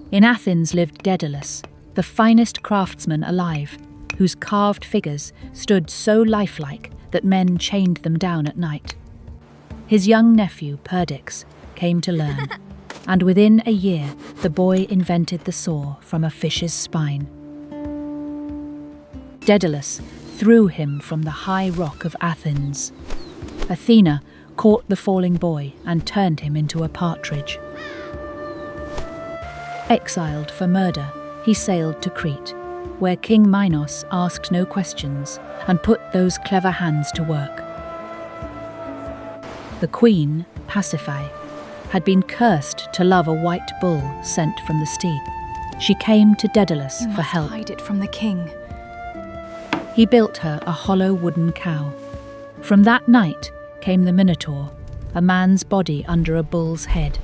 In Athens lived Daedalus, the finest craftsman alive, whose carved figures stood so lifelike that men chained them down at night. His young nephew, Perdix, came to learn, and within a year the boy invented the saw from a fish's spine. Daedalus threw him from the high rock of Athens. Athena caught the falling boy and turned him into a partridge. Exiled for murder, he sailed to Crete, where King Minos asked no questions and put those clever hands to work. The queen, Pasiphae, had been cursed to love a white bull sent from the steppe. She came to Daedalus for help. Hide it from the king. He built her a hollow wooden cow. From that night came the Minotaur, a man's body under a bull's head.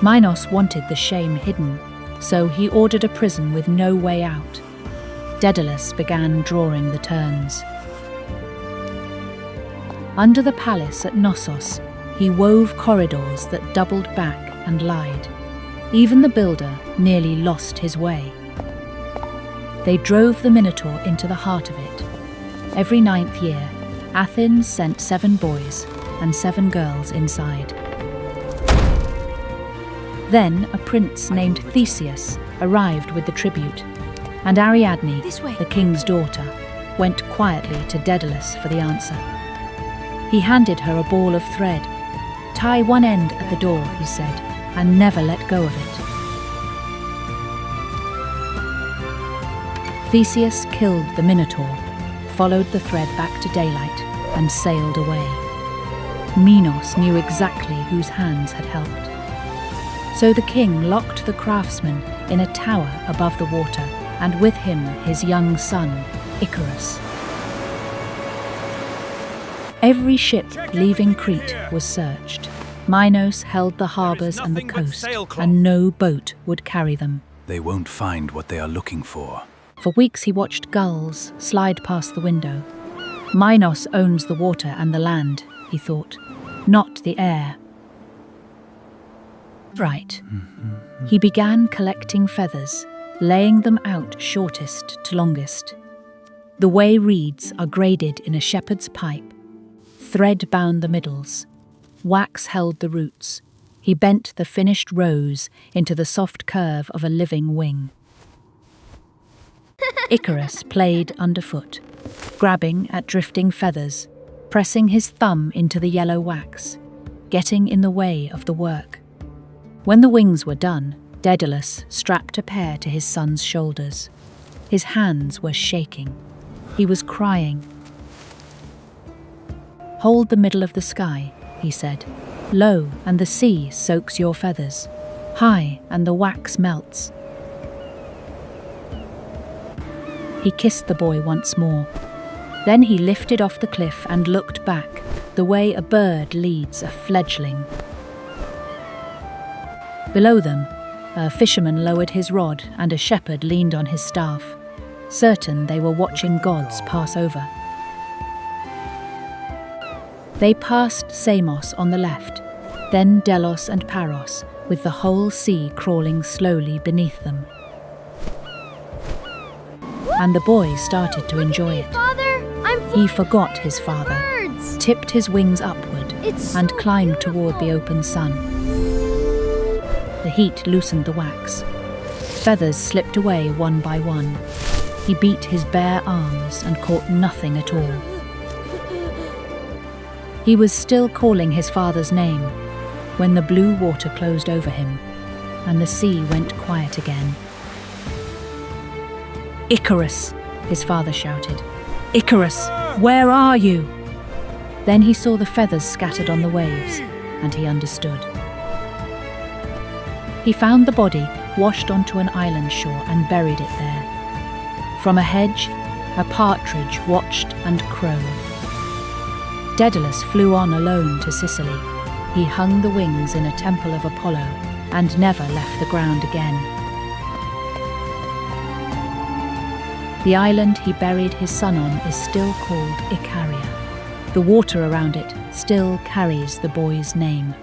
Minos wanted the shame hidden, so he ordered a prison with no way out. Daedalus began drawing the turns. Under the palace at Knossos, he wove corridors that doubled back and lied. Even the builder nearly lost his way. They drove the Minotaur into the heart of it. Every 9th year, Athens sent 7 boys and 7 girls inside. Then a prince named Theseus arrived with the tribute, and Ariadne, the king's daughter, went quietly to Daedalus for the answer. He handed her a ball of thread. "Tie one end at the door," he said, "and never let go of it." Theseus killed the Minotaur, followed the thread back to daylight, and sailed away. Minos knew exactly whose hands had helped. So the king locked the craftsman in a tower above the water, and with him his young son, Icarus. Every ship leaving Crete was searched. Minos held the harbours and the coast, and no boat would carry them. They won't find what they are looking for. For weeks he watched gulls slide past the window. Minos owns the water and the land, he thought, not the air. Right. He began collecting feathers, laying them out shortest to longest. The way reeds are graded in a shepherd's pipe. Thread bound the middles. Wax held the roots. He bent the finished rose into the soft curve of a living wing. Icarus played underfoot, grabbing at drifting feathers, pressing his thumb into the yellow wax, getting in the way of the work. When the wings were done, Daedalus strapped a pair to his son's shoulders. His hands were shaking. He was crying. "Hold the middle of the sky," he said. "Low, and the sea soaks your feathers. High, and the wax melts." He kissed the boy once more. Then he lifted off the cliff and looked back, the way a bird leads a fledgling. Below them, a fisherman lowered his rod and a shepherd leaned on his staff, certain they were watching gods pass over. They passed Samos on the left, then Delos and Paros, with the whole sea crawling slowly beneath them. And the boy started to enjoy it. He forgot his father, tipped his wings upward, and climbed toward the open sun. The heat loosened the wax. Feathers slipped away one by one. He beat his bare arms and caught nothing at all. He was still calling his father's name when the blue water closed over him and the sea went quiet again. "Icarus!" his father shouted. "Icarus, where are you?" Then he saw the feathers scattered on the waves, and he understood. He found the body washed onto an island shore and buried it there. From a hedge, a partridge watched and crowed. Daedalus flew on alone to Sicily. He hung the wings in a temple of Apollo and never left the ground again. The island he buried his son on is still called Icaria. The water around it still carries the boy's name.